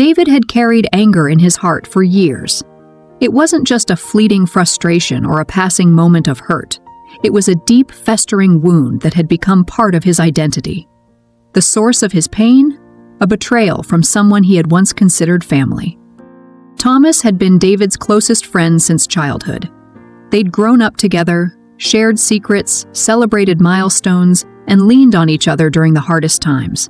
David had carried anger in his heart for years. It wasn't just a fleeting frustration or a passing moment of hurt. It was a deep, festering wound that had become part of his identity. The source of his pain? A betrayal from someone he had once considered family. Thomas had been David's closest friend since childhood. They'd grown up together, shared secrets, celebrated milestones, and leaned on each other during the hardest times.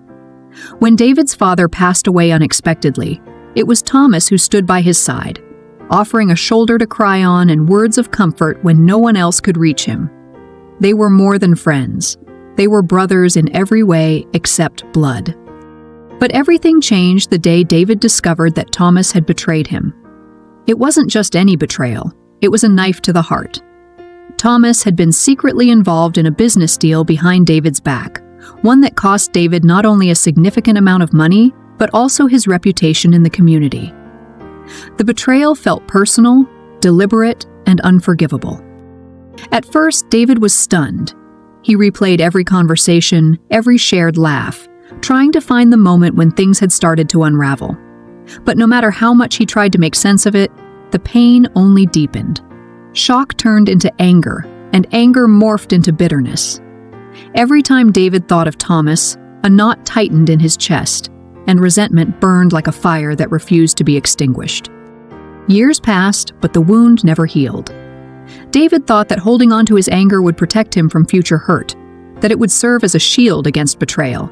When David's father passed away unexpectedly, it was Thomas who stood by his side, offering a shoulder to cry on and words of comfort when no one else could reach him. They were more than friends. They were brothers in every way except blood. But everything changed the day David discovered that Thomas had betrayed him. It wasn't just any betrayal. It was a knife to the heart. Thomas had been secretly involved in a business deal behind David's back, one that cost David not only a significant amount of money, but also his reputation in the community. The betrayal felt personal, deliberate, and unforgivable. At first, David was stunned. He replayed every conversation, every shared laugh, trying to find the moment when things had started to unravel. But no matter how much he tried to make sense of it, the pain only deepened. Shock turned into anger, and anger morphed into bitterness. Every time David thought of Thomas, a knot tightened in his chest, and resentment burned like a fire that refused to be extinguished. Years passed, but the wound never healed. David thought that holding on to his anger would protect him from future hurt, that it would serve as a shield against betrayal.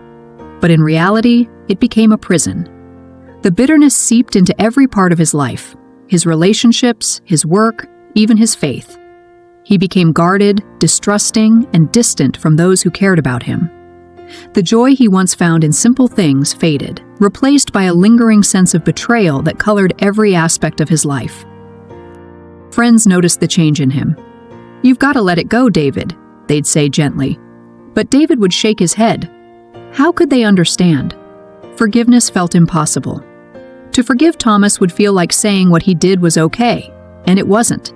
But in reality, it became a prison. The bitterness seeped into every part of his life, his relationships, his work, even his faith. He became guarded, distrusting, and distant from those who cared about him. The joy he once found in simple things faded, replaced by a lingering sense of betrayal that colored every aspect of his life. Friends noticed the change in him. "You've got to let it go, David," they'd say gently. But David would shake his head. How could they understand? Forgiveness felt impossible. To forgive Thomas would feel like saying what he did was okay, and it wasn't.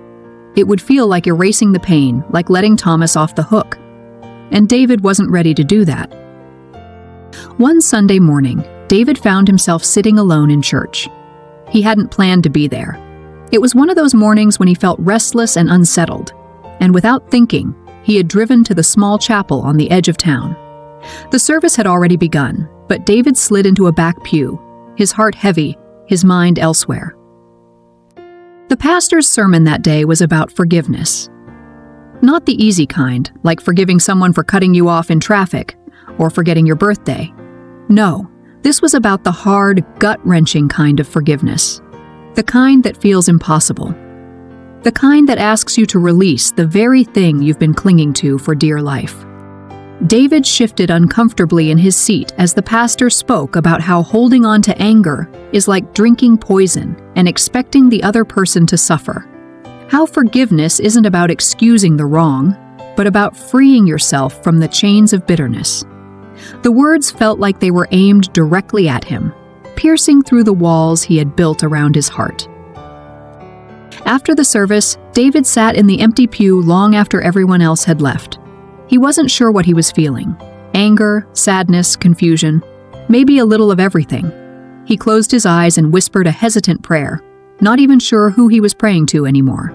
It would feel like erasing the pain, like letting Thomas off the hook. And David wasn't ready to do that. One Sunday morning, David found himself sitting alone in church. He hadn't planned to be there. It was one of those mornings when he felt restless and unsettled, and without thinking, he had driven to the small chapel on the edge of town. The service had already begun, but David slid into a back pew, his heart heavy, his mind elsewhere. The pastor's sermon that day was about forgiveness. Not the easy kind, like forgiving someone for cutting you off in traffic or forgetting your birthday. No, this was about the hard, gut-wrenching kind of forgiveness. The kind that feels impossible. The kind that asks you to release the very thing you've been clinging to for dear life. David shifted uncomfortably in his seat as the pastor spoke about how holding on to anger is like drinking poison and expecting the other person to suffer. How forgiveness isn't about excusing the wrong, but about freeing yourself from the chains of bitterness. The words felt like they were aimed directly at him, piercing through the walls he had built around his heart. After the service, David sat in the empty pew long after everyone else had left. He wasn't sure what he was feeling. Anger, sadness, confusion, maybe a little of everything. He closed his eyes and whispered a hesitant prayer, not even sure who he was praying to anymore.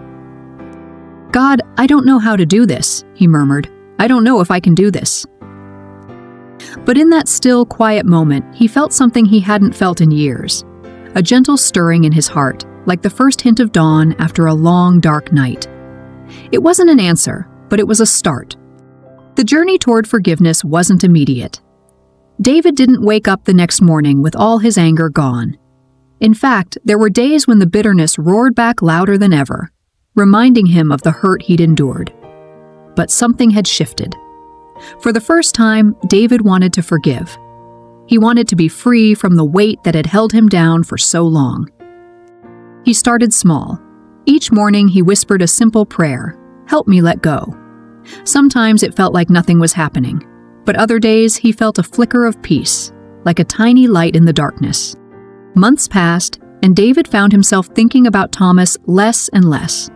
"God, I don't know how to do this," he murmured. "I don't know if I can do this." But in that still, quiet moment, he felt something he hadn't felt in years. A gentle stirring in his heart, like the first hint of dawn after a long, dark night. It wasn't an answer, but it was a start. The journey toward forgiveness wasn't immediate. David didn't wake up the next morning with all his anger gone. In fact, there were days when the bitterness roared back louder than ever, reminding him of the hurt he'd endured. But something had shifted. For the first time, David wanted to forgive. He wanted to be free from the weight that had held him down for so long. He started small. Each morning he whispered a simple prayer, "Help me let go." Sometimes it felt like nothing was happening, but other days he felt a flicker of peace, like a tiny light in the darkness. Months passed, and David found himself thinking about Thomas less and less.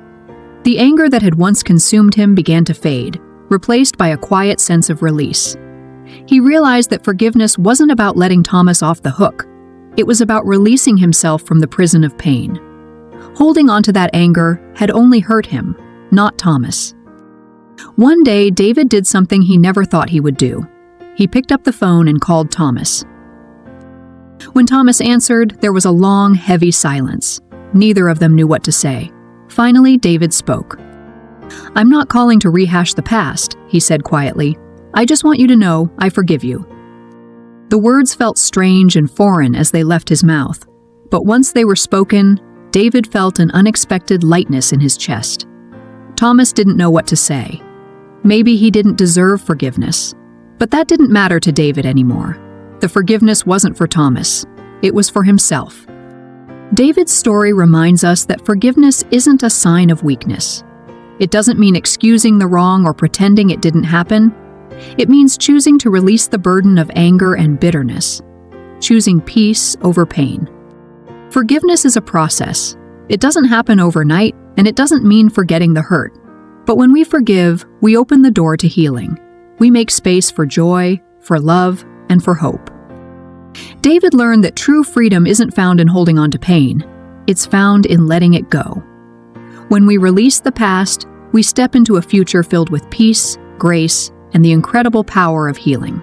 The anger that had once consumed him began to fade, replaced by a quiet sense of release. He realized that forgiveness wasn't about letting Thomas off the hook. It was about releasing himself from the prison of pain. Holding on to that anger had only hurt him, not Thomas. One day, David did something he never thought he would do. He picked up the phone and called Thomas. When Thomas answered, there was a long, heavy silence. Neither of them knew what to say. Finally, David spoke. "I'm not calling to rehash the past," he said quietly. "I just want you to know I forgive you." The words felt strange and foreign as they left his mouth, but once they were spoken, David felt an unexpected lightness in his chest. Thomas didn't know what to say. Maybe he didn't deserve forgiveness. But that didn't matter to David anymore. The forgiveness wasn't for Thomas. It was for himself. David's story reminds us that forgiveness isn't a sign of weakness. It doesn't mean excusing the wrong or pretending it didn't happen. It means choosing to release the burden of anger and bitterness, choosing peace over pain. Forgiveness is a process. It doesn't happen overnight, and it doesn't mean forgetting the hurt. But when we forgive, we open the door to healing. We make space for joy, for love, and for hope. David learned that true freedom isn't found in holding on to pain. It's found in letting it go. When we release the past, we step into a future filled with peace, grace, and the incredible power of healing.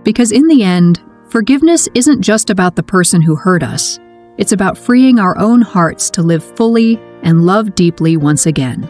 Because in the end, forgiveness isn't just about the person who hurt us. It's about freeing our own hearts to live fully and love deeply once again.